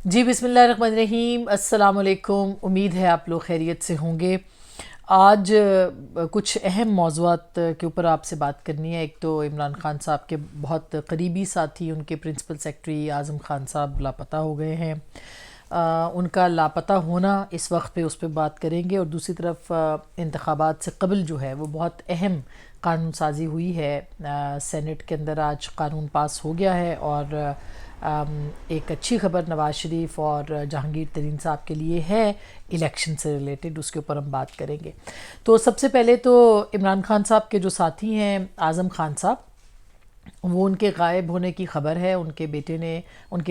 جی بسم اللہ الرحمن الرحیم، السلام علیکم۔ امید ہے آپ لوگ خیریت سے ہوں گے۔ آج کچھ اہم موضوعات کے اوپر آپ سے بات کرنی ہے۔ ایک تو عمران خان صاحب کے بہت قریبی ساتھی ان کے پرنسپل سیکرٹری اعظم خان صاحب لاپتہ ہو گئے ہیں۔ ان کا لاپتہ ہونا اس وقت پہ اس پہ بات کریں گے، اور دوسری طرف انتخابات سے قبل جو ہے وہ بہت اہم قانون سازی ہوئی ہے۔ سینٹ کے اندر آج قانون پاس ہو گیا ہے، اور ایک اچھی خبر نواز شریف اور جہانگیر ترین صاحب کے لیے ہے الیکشن سے ریلیٹڈ، اس کے اوپر ہم بات کریں گے۔ تو سب سے پہلے تو عمران خان صاحب کے جو ساتھی ہیں اعظم خان صاحب، وہ ان کے غائب ہونے کی خبر ہے۔ ان کے بیٹے نے ان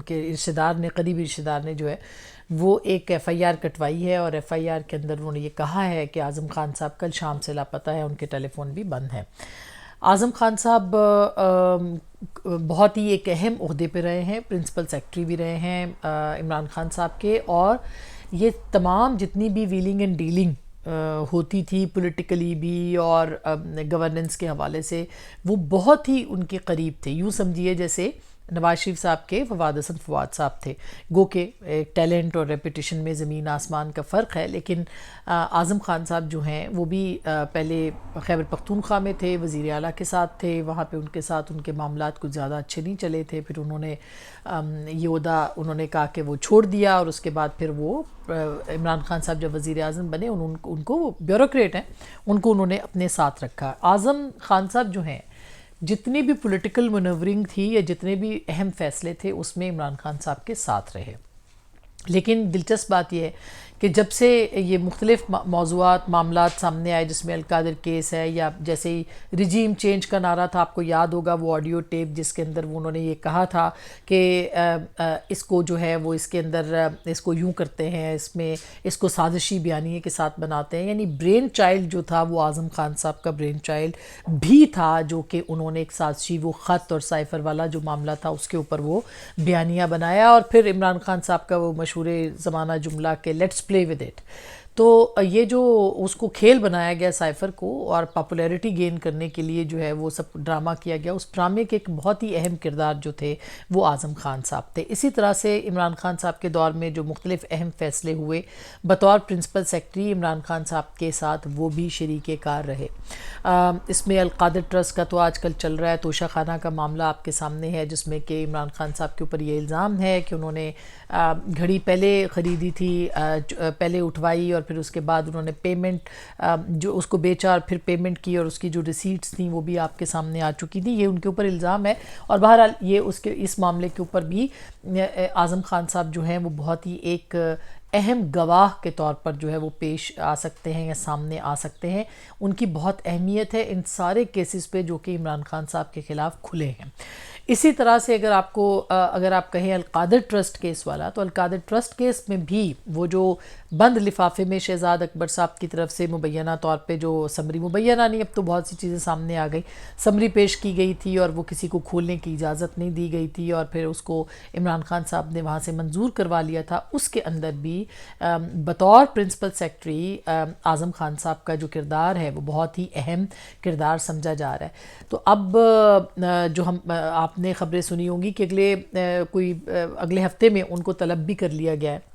کے رشتہ دار نے، قریبی رشتہ دار نے جو ہے وہ ایک ایف آئی آر کٹوائی ہے، اور ایف آئی آر کے اندر انہوں نے یہ کہا ہے کہ اعظم خان صاحب کل شام سے لاپتہ ہے، ان کے ٹیلی فون بھی بند ہیں۔ اعظم خان صاحب بہت ہی ایک اہم عہدے پہ رہے ہیں، پرنسپل سیکرٹری بھی رہے ہیں عمران خان صاحب کے، اور یہ تمام جتنی بھی ویلنگ اینڈ ڈیلنگ ہوتی تھی پولیٹیکلی بھی اور گورننس کے حوالے سے، وہ بہت ہی ان کے قریب تھے۔ یوں سمجھیے جیسے نواز شریف صاحب کے فواد حسن فواد صاحب تھے، گو کہ ایک ٹیلنٹ اور ریپوٹیشن میں زمین آسمان کا فرق ہے، لیکن اعظم خان صاحب جو ہیں وہ بھی پہلے خیبر پختونخوا میں تھے، وزیر اعلیٰ کے ساتھ تھے، وہاں پہ ان کے ساتھ ان کے معاملات کچھ زیادہ اچھے نہیں چلے تھے، پھر انہوں نے یہ عہدہ انہوں نے کہا کہ وہ چھوڑ دیا، اور اس کے بعد پھر وہ عمران خان صاحب جب وزیر اعظم بنے، ان کو بیوروکریٹ ہیں، ان کو انہوں نے اپنے ساتھ رکھا۔ اعظم خان صاحب جو ہیں جتنی بھی پولیٹیکل مینورنگ تھی یا جتنے بھی اہم فیصلے تھے اس میں عمران خان صاحب کے ساتھ رہے۔ لیکن دلچسپ بات یہ ہے کہ جب سے یہ مختلف موضوعات معاملات سامنے آئے، جس میں القادر کیس ہے، یا جیسے ہی رجیم چینج کا نعرہ تھا، آپ کو یاد ہوگا وہ آڈیو ٹیپ جس کے اندر انہوں نے یہ کہا تھا کہ اس کو جو ہے وہ اس کے اندر اس کو یوں کرتے ہیں، اس کو سازشی بیانیے کے ساتھ بناتے ہیں، یعنی برین چائلڈ جو تھا وہ اعظم خان صاحب کا برین چائلڈ بھی تھا، جو کہ انہوں نے ایک سازشی وہ خط اور سائفر والا جو معاملہ تھا اس کے اوپر وہ بیانیہ بنایا، اور پھر عمران خان صاحب کا وہ مشہور زمانہ جملہ کہ لیٹس پلے ود اٹ۔ تو یہ جو اس کو کھیل بنایا گیا سائفر کو، اور پاپولیرٹی گین کرنے کے لیے جو ہے وہ سب ڈرامہ کیا گیا، اس ڈرامے کے ایک بہت ہی اہم کردار جو تھے وہ اعظم خان صاحب تھے۔ اسی طرح سے عمران خان صاحب کے دور میں جو مختلف اہم فیصلے ہوئے بطور پرنسپل سیکرٹری عمران خان صاحب کے ساتھ وہ بھی شریک کار رہے۔ اس میں القادر ٹرسٹ کا تو آج کل چل رہا ہے، توشہ خانہ کا معاملہ آپ کے سامنے ہے، جس میں کہ عمران خان صاحب کے اوپر یہ الزام ہے کہ انہوں نے گھڑی پہلے خریدی تھی، پہلے اٹھوائی، اور پھر اس کے بعد انہوں نے پیمنٹ جو اس کو بیچا اور پھر پیمنٹ کی، اور اس کی جو ریسیٹس تھیں وہ بھی آپ کے سامنے آ چکی تھی۔ یہ ان کے اوپر الزام ہے، اور بہرحال یہ اس معاملے کے اوپر بھی اعظم خان صاحب جو ہیں وہ بہت ہی ایک اہم گواہ کے طور پر جو ہے وہ پیش آ سکتے ہیں یا سامنے آ سکتے ہیں۔ ان کی بہت اہمیت ہے ان سارے کیسز پہ جو کہ عمران خان صاحب کے خلاف کھلے ہیں۔ اسی طرح سے اگر آپ کہیں القادر ٹرسٹ کیس والا، تو القادر ٹرسٹ کیس میں بھی وہ جو بند لفافے میں شہزاد اکبر صاحب کی طرف سے مبینہ طور پہ جو سمری، مبینہ نہیں، اب تو بہت سی چیزیں سامنے آ گئی، سمری پیش کی گئی تھی، اور وہ کسی کو کھولنے کی اجازت نہیں دی گئی تھی، اور پھر اس کو عمران خان صاحب نے وہاں سے منظور کروا لیا تھا۔ اس کے اندر بھی بطور پرنسپل سیکرٹری اعظم خان صاحب کا جو کردار ہے وہ بہت ہی اہم کردار سمجھا جا رہا ہے۔ تو اب جو آپ نے خبریں سنی ہوں گی کہ اگلے ہفتے میں ان کو طلب بھی کر لیا گیا ہے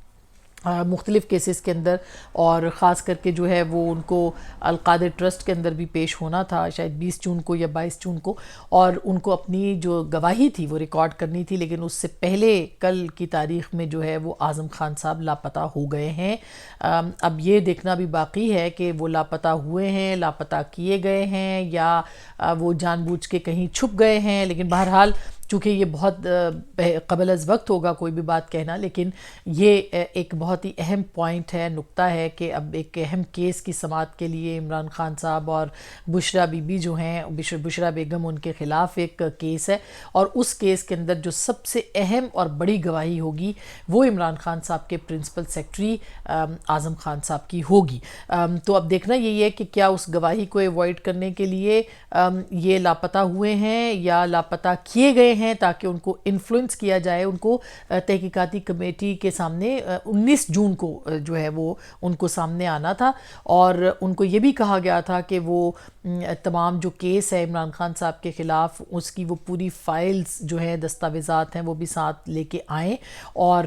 مختلف کیسز کے اندر، اور خاص کر کے جو ہے وہ ان کو القادر ٹرسٹ کے اندر بھی پیش ہونا تھا، شاید 20 جون کو یا 22 جون کو، اور ان کو اپنی جو گواہی تھی وہ ریکارڈ کرنی تھی، لیکن اس سے پہلے کل کی تاریخ میں جو ہے وہ اعظم خان صاحب لاپتہ ہو گئے ہیں۔ اب یہ دیکھنا بھی باقی ہے کہ وہ لاپتہ ہوئے ہیں، لاپتہ کیے گئے ہیں، یا وہ جان بوجھ کے کہیں چھپ گئے ہیں، لیکن بہرحال چونکہ یہ بہت قبل از وقت ہوگا کوئی بھی بات کہنا، لیکن یہ ایک بہت ہی اہم پوائنٹ ہے، نقطہ ہے کہ اب ایک اہم کیس کی سماعت کے لیے عمران خان صاحب اور بشرا بی بی جو ہیں، بشرا بیگم، ان کے خلاف ایک کیس ہے، اور اس کیس کے اندر جو سب سے اہم اور بڑی گواہی ہوگی وہ عمران خان صاحب کے پرنسپل سیکرٹری اعظم خان صاحب کی ہوگی۔ تو اب دیکھنا یہی ہے کہ کیا اس گواہی کو ایوائڈ کرنے کے لیے یہ لاپتہ ہوئے ہیں یا لاپتہ کیے گئے ہیں تاکہ ان کو انفلوئنس کیا جائے. ان کو تحقیقاتی کمیٹی کے سامنے 19 جون کو جو ہے وہ ان کو سامنے آنا تھا, اور ان کو یہ بھی کہا گیا تھا کہ وہ تمام جو کیس ہے عمران خان صاحب کے خلاف اس کی وہ پوری فائلز جو ہیں, دستاویزات ہیں, وہ بھی ساتھ لے کے آئیں, اور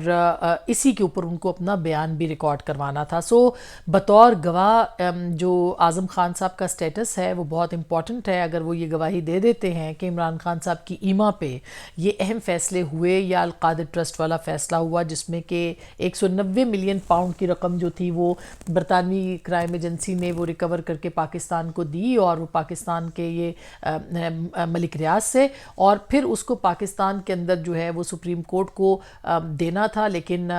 اسی کے اوپر ان کو اپنا بیان بھی ریکارڈ کروانا تھا. سو بطور گواہ جو اعظم خان صاحب کا سٹیٹس ہے وہ بہت امپورٹنٹ ہے. اگر وہ یہ گواہی دے دیتے ہیں کہ عمران خان صاحب کی ایما پہ یہ اہم فیصلے ہوئے, یا القادر ٹرسٹ والا فیصلہ ہوا جس میں کہ 190 ملین پاؤنڈ کی رقم جو تھی وہ برطانوی کرائم ایجنسی نے وہ ریکور کر کے پاکستان کو دی, اور وہ پاکستان کے یہ ملک ریاض سے, اور پھر اس کو پاکستان کے اندر جو ہے وہ سپریم کورٹ کو دینا تھا, لیکن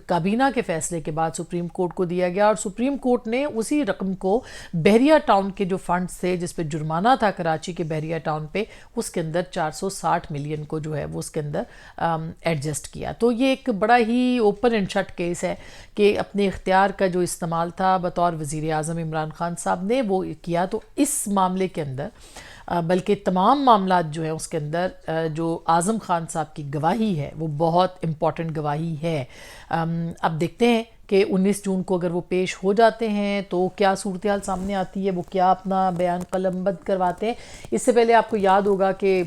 کابینہ کے فیصلے کے بعد سپریم کورٹ کو دیا گیا, اور سپریم کورٹ نے اسی رقم کو بحریہ ٹاؤن کے جو فنڈز تھے جس پہ جرمانہ تھا کراچی کے بحریہ ٹاؤن پہ, اس کے اندر 460 ملین کو جو ہے وہ اس کے اندر ایڈجسٹ کیا. تو یہ ایک بڑا ہی اوپن اینڈ شٹ کیس ہے کہ اپنے اختیار کا جو استعمال تھا بطور وزیر اعظم عمران خان صاحب نے وہ کیا. تو اس معاملے کے اندر بلکہ تمام معاملات جو ہیں اس کے اندر جو اعظم خان صاحب کی گواہی ہے وہ بہت امپورٹنٹ گواہی ہے. اب دیکھتے ہیں کہ 19 جون کو اگر وہ پیش ہو جاتے ہیں تو کیا صورتحال سامنے آتی ہے, وہ کیا اپنا بیان قلم بند کرواتے ہیں. اس سے پہلے آپ کو یاد ہوگا کہ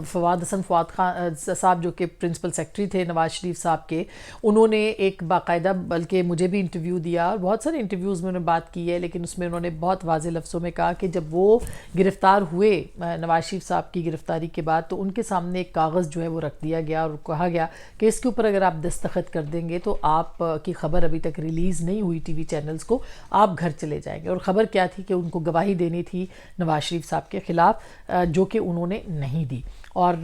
فواد حسن فواد خان صاحب جو کہ پرنسپل سیکرٹری تھے نواز شریف صاحب کے, انہوں نے ایک باقاعدہ, بلکہ مجھے بھی انٹرویو دیا, اور بہت سارے انٹرویوز میں انہوں نے بات کی ہے, لیکن اس میں انہوں نے بہت واضح لفظوں میں کہا کہ جب وہ گرفتار ہوئے نواز شریف صاحب کی گرفتاری کے بعد, تو ان کے سامنے ایک کاغذ جو ہے وہ رکھ دیا گیا اور کہا گیا کہ اس کے اوپر اگر آپ دستخط کر دیں گے تو آپ کی خبر ابھی تک ریلیز نہیں ہوئی ٹی وی چینلز کو, آپ گھر چلے جائیں گے. اور خبر کیا تھی کہ ان کو گواہی دینی تھی نواز شریف صاحب کے خلاف, جو کہ انہوں نے نہیں دی, اور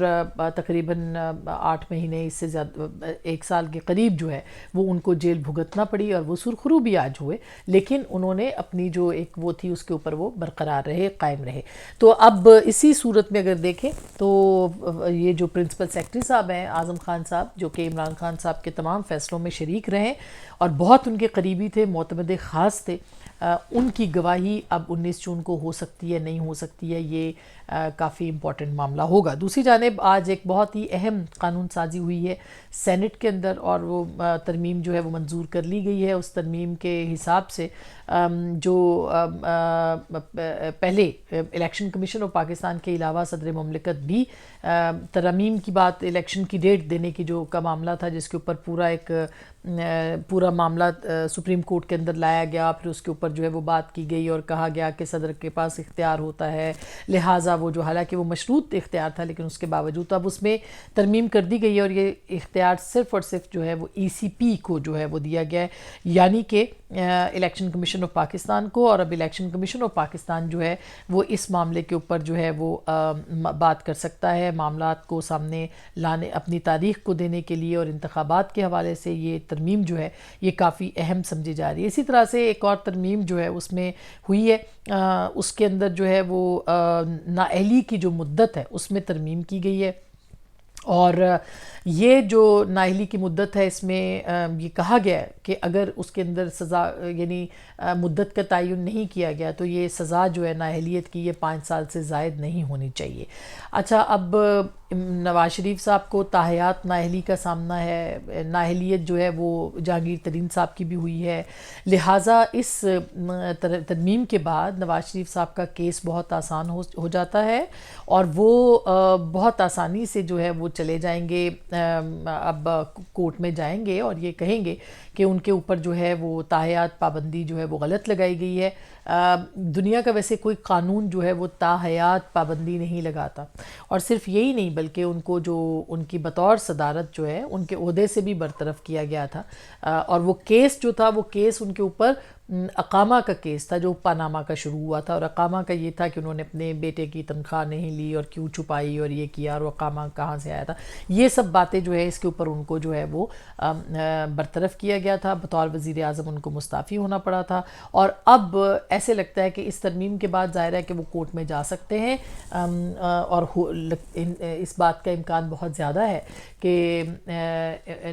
تقریباً 8 مہینے اس سے زیادہ 1 سال کے قریب جو ہے وہ ان کو جیل بھگتنا پڑی, اور وہ سرخرو بھی آج ہوئے, لیکن انہوں نے اپنی جو ایک وہ تھی اس کے اوپر وہ برقرار رہے, قائم رہے. تو اب اسی صورت میں اگر دیکھیں تو یہ جو پرنسپل سیکرٹری صاحب ہیں اعظم خان صاحب, جو کہ عمران خان صاحب کے تمام فیصلوں میں شریک رہے اور بہت ان کے قریبی تھے, معتمد خاص تھے, ان کی گواہی اب 19 جون کو ہو سکتی ہے, نہیں ہو سکتی ہے, یہ کافی امپورٹنٹ معاملہ ہوگا. دوسری جانب آج ایک بہت ہی اہم قانون سازی ہوئی ہے سینٹ کے اندر, اور وہ ترمیم جو ہے وہ منظور کر لی گئی ہے. اس ترمیم کے حساب سے جو پہلے الیکشن کمیشن آف پاکستان کے علاوہ صدر مملکت بھی ترمیم کی بات, الیکشن کی ڈیٹ دینے کی جو کا معاملہ تھا, جس کے اوپر پورا معاملہ سپریم کورٹ کے اندر لایا گیا, پھر اس کے اوپر جو ہے وہ بات کی گئی اور کہا گیا کہ صدر کے پاس اختیار ہوتا ہے, لہٰذا وہ جو حالانکہ وہ مشروط اختیار تھا لیکن اس کے باوجود تو اب اس میں ترمیم کر دی گئی ہے, اور یہ اختیار صرف اور صرف جو ہے وہ ECP کو جو ہے وہ دیا گیا ہے, یعنی کہ الیکشن کمیشن آف پاکستان کو. اور اب الیکشن کمیشن آف پاکستان جو ہے وہ اس معاملے کے اوپر جو ہے وہ بات کر سکتا ہے, معاملات کو سامنے لانے, اپنی تاریخ کو دینے کے لیے, اور انتخابات کے حوالے سے یہ ترمیم جو ہے یہ کافی اہم سمجھی جا رہی ہے. اسی طرح سے ایک اور ترمیم جو ہے اس میں ہوئی ہے, اس کے اندر جو ہے وہ نااہلی کی جو مدت ہے اس میں ترمیم کی گئی ہے, اور یہ جو نااہلی کی مدت ہے اس میں یہ کہا گیا ہے کہ اگر اس کے اندر سزا یعنی مدت کا تعین نہیں کیا گیا تو یہ سزا جو ہے نااہلیت کی یہ 5 سال سے زائد نہیں ہونی چاہیے. اچھا, اب نواز شریف صاحب کو تاحیات نااہلی کا سامنا ہے, نااہلیت جو ہے وہ جہانگیر ترین صاحب کی بھی ہوئی ہے, لہٰذا اس ترمیم کے بعد نواز شریف صاحب کا کیس بہت آسان ہو جاتا ہے, اور وہ بہت آسانی سے جو ہے وہ چلے جائیں گے, اب کورٹ میں جائیں گے اور یہ کہیں گے کہ ان کے اوپر جو ہے وہ تاحیات پابندی جو ہے وہ غلط لگائی گئی ہے. دنیا کا ویسے کوئی قانون جو ہے وہ تاحیات پابندی نہیں لگاتا, اور صرف یہی نہیں بلکہ ان کو جو ان کی بطور صدارت جو ہے ان کے عہدے سے بھی برطرف کیا گیا تھا, اور وہ کیس جو تھا وہ کیس ان کے اوپر اقامہ کا کیس تھا جو پاناما کا شروع ہوا تھا, اور اقامہ کا یہ تھا کہ انہوں نے اپنے بیٹے کی تنخواہ نہیں لی اور کیوں چھپائی اور یہ کیا, اور اقامہ کہاں سے آیا تھا, یہ سب باتیں جو ہے اس کے اوپر ان کو جو ہے وہ برطرف کیا گیا تھا, بطور وزیر اعظم ان کو مستعفی ہونا پڑا تھا. اور اب ایسے لگتا ہے کہ اس ترمیم کے بعد ظاہر ہے کہ وہ کورٹ میں جا سکتے ہیں, اور اس بات کا امکان بہت زیادہ ہے کہ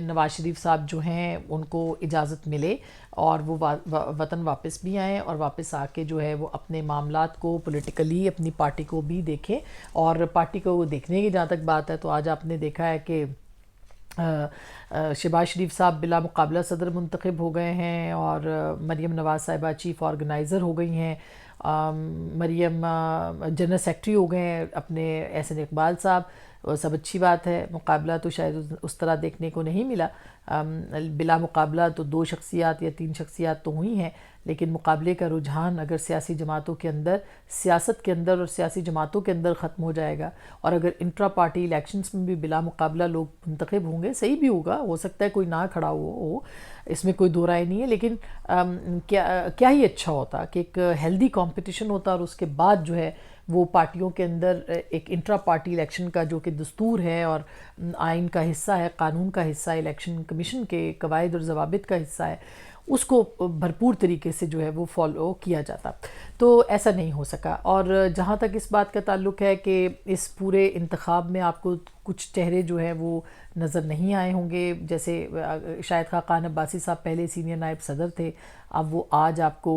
نواز شریف صاحب جو ہیں ان کو اجازت ملے اور وہ وطن واپس بھی آئیں اور واپس آ کے جو ہے وہ اپنے معاملات کو پولیٹیکلی اپنی پارٹی کو بھی دیکھیں. اور پارٹی کو دیکھنے کی جہاں تک بات ہے تو آج آپ نے دیکھا ہے کہ شہباز شریف صاحب بلا مقابلہ صدر منتخب ہو گئے ہیں اور مریم نواز صاحبہ چیف آرگنائزر ہو گئی ہیں. مریم جنرل سیکرٹری ہو گئے ہیں اپنے احسن اقبال صاحب. سب اچھی بات ہے, مقابلہ تو شاید اس طرح دیکھنے کو نہیں ملا. بلا مقابلہ تو 2 شخصیات یا 3 شخصیات تو ہوئی ہیں, لیکن مقابلے کا رجحان اگر سیاسی جماعتوں کے اندر, سیاست کے اندر اور سیاسی جماعتوں کے اندر ختم ہو جائے گا, اور اگر انٹرا پارٹی الیکشنز میں بھی بلا مقابلہ لوگ منتخب ہوں گے, صحیح بھی ہوگا, ہو سکتا ہے کوئی نہ کھڑا ہو, اس میں کوئی دو رائے نہیں ہے, لیکن کیا ہی اچھا ہوتا کہ ایک ہیلدی کمپٹیشن ہوتا اور اس کے بعد جو ہے وہ پارٹیوں کے اندر ایک انٹرا پارٹی الیکشن کا جو کہ دستور ہے اور آئین کا حصہ ہے, قانون کا حصہ ہے, الیکشن کمیشن کے قواعد اور ضوابط کا حصہ ہے, اس کو بھرپور طریقے سے جو ہے وہ فالو کیا جاتا. تو ایسا نہیں ہو سکا. اور جہاں تک اس بات کا تعلق ہے کہ اس پورے انتخاب میں آپ کو کچھ چہرے جو ہیں وہ نظر نہیں آئے ہوں گے, جیسے شاہد خاقان عباسی صاحب پہلے سینئر نائب صدر تھے, اب وہ آج آپ کو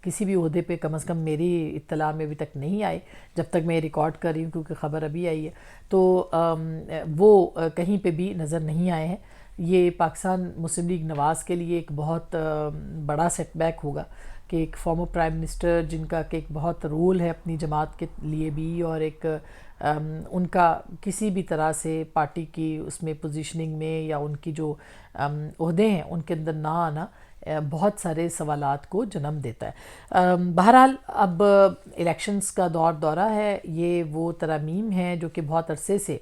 کسی بھی عہدے پہ کم از کم میری اطلاع میں ابھی تک نہیں آئے جب تک میں ریکارڈ کر رہی ہوں, کیونکہ خبر ابھی آئی ہے, تو وہ کہیں پہ بھی نظر نہیں آئے ہیں. یہ پاکستان مسلم لیگ نواز کے لیے ایک بہت بڑا سیٹ بیک ہوگا کہ ایک فارمر پرائم منسٹر جن کا کہ ایک بہت رول ہے اپنی جماعت کے لیے بھی, اور ایک ان کا کسی بھی طرح سے پارٹی کی اس میں پوزیشننگ میں یا ان کی جو عہدے ہیں ان کے اندر نہ آنا بہت سارے سوالات کو جنم دیتا ہے. بہرحال اب الیکشنز کا دورہ ہے, یہ وہ ترامیم ہیں جو کہ بہت عرصے سے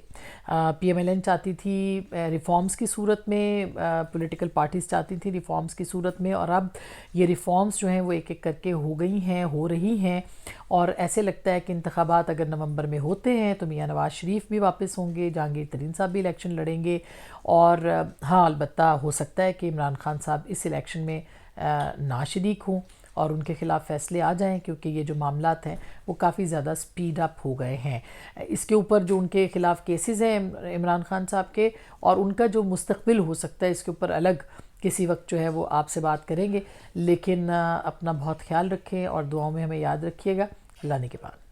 پی ایم ایل این چاہتی تھی ریفارمز کی صورت میں, پولیٹیکل پارٹیز چاہتی تھی ریفارمز کی صورت میں, اور اب یہ ریفارمز جو ہیں وہ ایک ایک کر کے ہو گئی ہیں, ہو رہی ہیں, اور ایسے لگتا ہے کہ انتخابات اگر نومبر میں ہوتے ہیں تو میاں نواز شریف بھی واپس ہوں گے, جہانگیر ترین صاحب بھی الیکشن لڑیں گے, اور ہاں البتہ ہو سکتا ہے کہ عمران خان صاحب اس الیکشن میں نہ شریک ہوں اور ان کے خلاف فیصلے آ جائیں, کیونکہ یہ جو معاملات ہیں وہ کافی زیادہ سپیڈ اپ ہو گئے ہیں. اس کے اوپر جو ان کے خلاف کیسز ہیں عمران خان صاحب کے اور ان کا جو مستقبل ہو سکتا ہے, اس کے اوپر الگ کسی وقت جو ہے وہ آپ سے بات کریں گے, لیکن اپنا بہت خیال رکھیں اور دعاؤں میں ہمیں یاد رکھیے گا. اللہ نے کے بعد.